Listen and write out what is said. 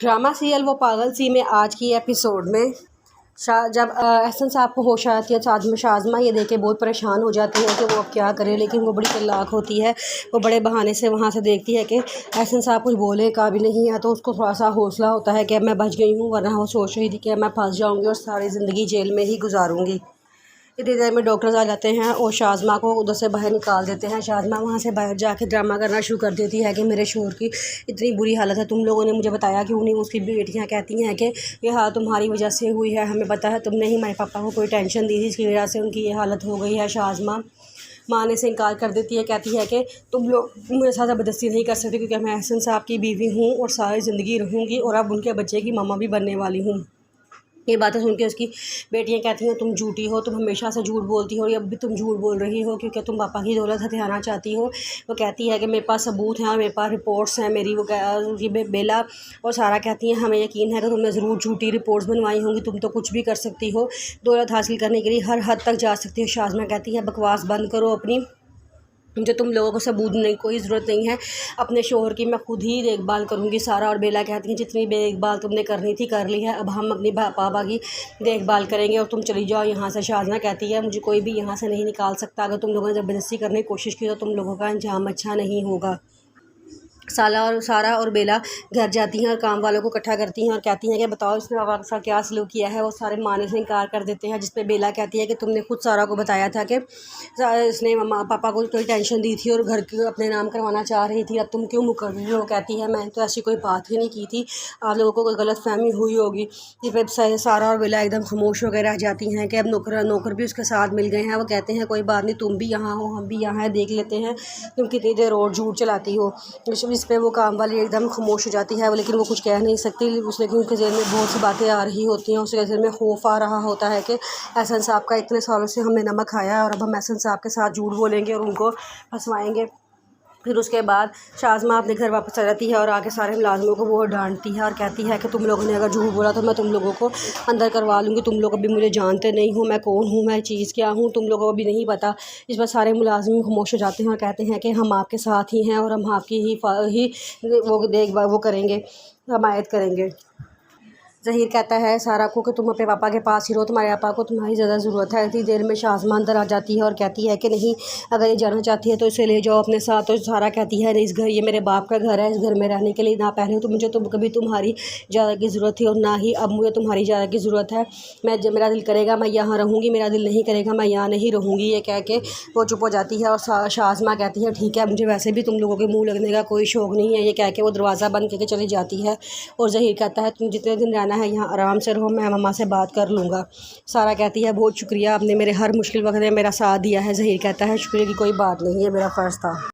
Drama serial वो पागल सी में आज की एपिसोड में जब एहसन साहब को होश आती है तो शाज़मा ये देख के बहुत परेशान हो जाती है कि वो अब क्या करे, लेकिन वो बड़ी चालाक होती है। वो बड़े बहाने से वहाँ से देखती है कि एहसन साहब कुछ बोले काबिल नहीं है, तो उसको थोड़ा सा हौसला होता है कि अब मैं बच गई हूँ, वरना वो सोच रही थी कि मैं फंस जाऊँगी और सारी ज़िंदगी जेल में ही गुजारूँगी। इतनी देर में डॉक्टर्स आ जाते हैं और शाज़मा को उधर से बाहर निकाल देते हैं। शाज़मा वहाँ से बाहर जाके ड्रामा करना शुरू कर देती है कि मेरे शोहर की इतनी बुरी हालत है, तुम लोगों ने मुझे बताया कि उन्हीं उसकी बेटियाँ कहती हैं कि ये हालत तुम्हारी वजह से हुई है, हमें पता है तुमने ही हमारे पापा को कोई टेंशन दी थी, इसकी वजह से उनकी ये हालत हो गई है। शाज़मा माने से इनकार कर देती है, कहती है कि तुम लोग मेरे साथ ज़बरदस्ती नहीं कर सकते क्योंकि मैं एहसन साहब की बीवी हूँ और सारी ज़िंदगी रहूँगी और अब उनके बच्चे की मामा भी बनने वाली हूँ। ये बातें सुन के उसकी बेटियां कहती हैं तुम झूठी हो, तुम हमेशा से झूठ बोलती हो और अब भी तुम झूठ बोल रही हो क्योंकि तुम पापा की दौलत हथियाना चाहती हो। वो कहती है कि मेरे पास सबूत हैं और मेरे पास रिपोर्ट्स हैं मेरी। बेला और सारा कहती हैं हमें यकीन है कि तुमने ज़रूर झूठी रिपोर्ट्स बनवाई होंगी, तुम तो कुछ भी कर सकती हो, दौलत हासिल करने के लिए हर हद तक जा सकती हो। शाज़मा कहती है बकवास बंद करो अपनी, जो तुम लोगों को सबूत नहीं, कोई ज़रूरत नहीं है, अपने शोहर की मैं खुद ही देखभाल करूँगी। सारा और बेला कहती हैं जितनी देखभाल तुमने करनी थी कर ली है, अब हम अपनी पापा की देखभाल करेंगे और तुम चली जाओ यहाँ से। शाज़ना कहती है मुझे कोई भी यहाँ से नहीं निकाल सकता, अगर तुम लोगों ने ज़बरदस्ती करने की कोशिश की तो तुम लोगों का अंजाम अच्छा नहीं होगा। सारा और बेला घर जाती हैं और काम वालों को इकट्ठा करती हैं और कहती हैं कि बताओ इसने पापा के साथ क्या सलूक किया है। वो सारे माने से इनकार कर देते हैं, जिसपे बेला कहती है कि तुमने खुद सारा को बताया था कि इसने पापा को कोई टेंशन दी थी और घर के अपने नाम करवाना चाह रही थी, अब तुम क्यों मुकर रही हो। कहती है मैंने तो ऐसी कोई बात ही नहीं की थी, आप लोगों को कोई गलत फहमी हुई होगी। जिस पर सारा और बेला एकदम खामोश वगैरह रह जाती हैं कि अब नौकर भी उसके साथ मिल गए हैं। वो कहते हैं कोई बात नहीं, तुम भी यहाँ हो हम भी यहाँ हैं, देख लेते हैं तुम कितनी देर और झूठ चलाती हो। इस पर वो काम वाली एकदम खामोश हो जाती है, लेकिन वो कुछ कह नहीं सकती। लेकिन उसके जेल में बहुत सी बातें आ रही होती हैं, उसके जेल में खौफ आ रहा होता है कि एहसन साहब का इतने सालों से हमने नमक खाया है और अब हम एहसन साहब के साथ झूठ बोलेंगे और उनको फंसवाएंगे। फिर उसके बाद शाज़मा अपने घर वापस आ जाती है और आके सारे मुलाजिमों को वो डांटती है और कहती है कि तुम लोगों ने अगर झूठ बोला तो मैं तुम लोगों को अंदर करवा लूँगी, तुम लोग अभी मुझे जानते नहीं हो, मैं कौन हूँ, मैं चीज़ क्या हूँ, तुम लोगों को अभी नहीं पता। इस पर सारे मुलाजिम खामोश हो जाते हैं और कहते हैं कि हम आपके साथ ही हैं और हम आपकी ही वो करेंगे, हमायत करेंगे। ज़हीर कहता है सारा को कि तुम अपने पापा के पास ही रहो, तुम्हारे पापा को तुम्हारी ज़्यादा ज़रूरत है। इतनी देर में शाज़मा अंदर आ जाती है और कहती है कि नहीं, अगर ये जाना चाहती है तो इसे ले जाओ अपने साथ। तो सारा कहती है नहीं, इस घर ये मेरे बाप का घर है, इस घर में रहने के लिए ना पहले तो मुझे कभी तुम्हारी ज़्यादा की ज़रूरत थी और ना ही अब मुझे तुम्हारी ज़्यादा की ज़रूरत है। मेरा दिल करेगा मैं यहाँ रहूँगी, मेरा दिल नहीं करेगा मैं यहाँ नहीं रहूँगी। ये कह के वो चुप हो जाती है और शाज़मा कहती है ठीक है, मुझे वैसे भी तुम लोगों के मुँह लगने का कोई शौक़ नहीं है। ये कह के वो दरवाज़ा बंद करके चली जाती है और ज़हीर कहता है तुम जितने दिन रहना है यहाँ आराम से रहो, मैं मम्मा से बात कर लूँगा। सारा कहती है बहुत शुक्रिया, आपने मेरे हर मुश्किल वक्त में मेरा साथ दिया है। ज़हीर कहता है शुक्रिया की कोई बात नहीं है, मेरा फ़र्ज़ था।